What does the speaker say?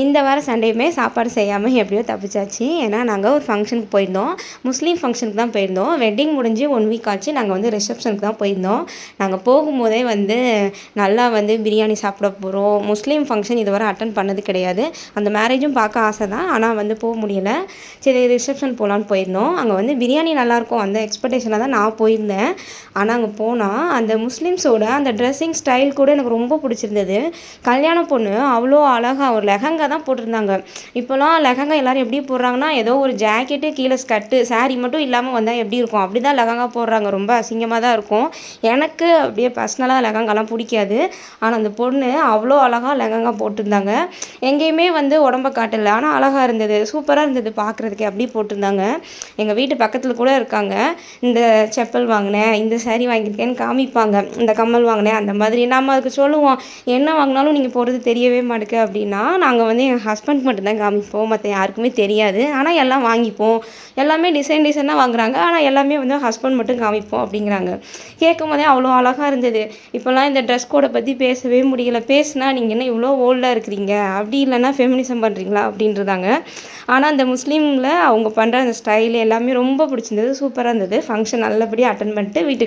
இந்த வாரம் சண்டேயுமே சாப்பாடு செய்யாமல் எப்படியோ தப்பிச்சாச்சு. ஏன்னா நாங்கள் ஒரு ஃபங்க்ஷனுக்கு போயிருந்தோம். முஸ்லீம் ஃபங்க்ஷனுக்கு தான் போயிருந்தோம். வெட்டிங் முடிஞ்சு 1 வீக் ஆச்சு. நாங்கள் வந்து ரிசப்ஷனுக்கு தான் போயிருந்தோம். நாங்கள் போகும்போதே வந்து நல்லா வந்து பிரியாணி சாப்பிட போகிறோம். முஸ்லீம் ஃபங்க்ஷன் இதுவரை அட்டன் பண்ணது கிடையாது. அந்த மேரேஜும் பார்க்க ஆசை தான். ஆனால் வந்து போக முடியல. சரி ரிசப்ஷன் போகலான்னு போயிருந்தோம். அங்கே வந்து பிரியாணி நல்லாயிருக்கும் அந்த எக்ஸ்பெக்டேஷனில் தான் நான் போயிருந்தேன். ஆனால் அங்கே போனால் அந்த முஸ்லீம்ஸோட அந்த ட்ரெஸ்ஸிங் ஸ்டைல் கூட எனக்கு ரொம்ப பிடிச்சிருந்தது. கல்யாண பொண்ணு அவ்வளோ அழகாக ஒரு லெஹங்கா தான் போட்டிருந்தாங்க. இப்போலாம் லெஹங்கா எல்லாரும் எப்படி போடுறாங்கன்னா, ஏதோ ஒரு ஜாக்கெட்டு கீழே ஸ்கர்ட்டு சாரீ மட்டும் இல்லாமல் வந்தால் எப்படி இருக்கும்? அப்படி தான் லெஹங்கா போடுறாங்க. ரொம்ப அசிங்கமாக தான் இருக்கும். எனக்கு அப்படியே பர்சனலாக லெஹங்காலாம் பிடிக்காது. ஆனால் அந்த பொண்ணு அவ்வளோ அழகாக லெஹங்கா போட்டிருந்தாங்க. எங்கேயுமே வந்து உடம்ப காட்டல. ஆனால் அழகாக இருந்தது. சூப்பராக இருந்தது பார்க்குறதுக்கே. அப்படி போட்டிருந்தாங்க. எங்கள் வீட்டு பக்கத்தில் கூட இருக்காங்க. இந்த செப்பல் வாங்கினேன், இந்த சாரீ வாங்கியிருக்கேன்னு காமிப்பாங்க. இந்த கம்மல் வாங்கினேன் அந்த மாதிரி. நம்ம அதுக்கு சொல்லுவோம், என்ன வாங்கினாலும் நீங்கள் போடுறது தெரியவே மாட்டுக்கு அப்படின்னா, நாங்கள் வந்து என் ஹஸ்பண்ட் மட்டும்தான் காமிப்போம். மற்ற யாருக்குமே தெரியாது. ஆனால் எல்லாம் வாங்கிப்போம். எல்லாமே டிசைனாக வாங்குறாங்க. ஆனால் எல்லாமே வந்து ஹஸ்பண்ட் மட்டும் காமிப்போம் அப்படிங்கிறாங்க. கேட்கும்போதே அவ்வளோ அழகாக இருந்தது. இப்போலாம் இந்த ட்ரெஸ் கோடை பற்றி பேசவே முடியல. பேசுனா நீங்கள் என்ன இவ்வளோ ஓல்டாக இருக்கிறீங்க? அப்படி இல்லைன்னா ஃபெமினிசம் பண்ணுறீங்களா? அப்படின்றதாங்க. ஆனால் அந்த முஸ்லீமில் அவங்க பண்ணுற அந்த ஸ்டைல் எல்லாமே ரொம்ப பிடிச்சிருந்தது. சூப்பராக இருந்தது. ஃபங்க்ஷன் நல்லபடியாக அட்டெண்ட் பண்ணிட்டு வீட்டுக்கு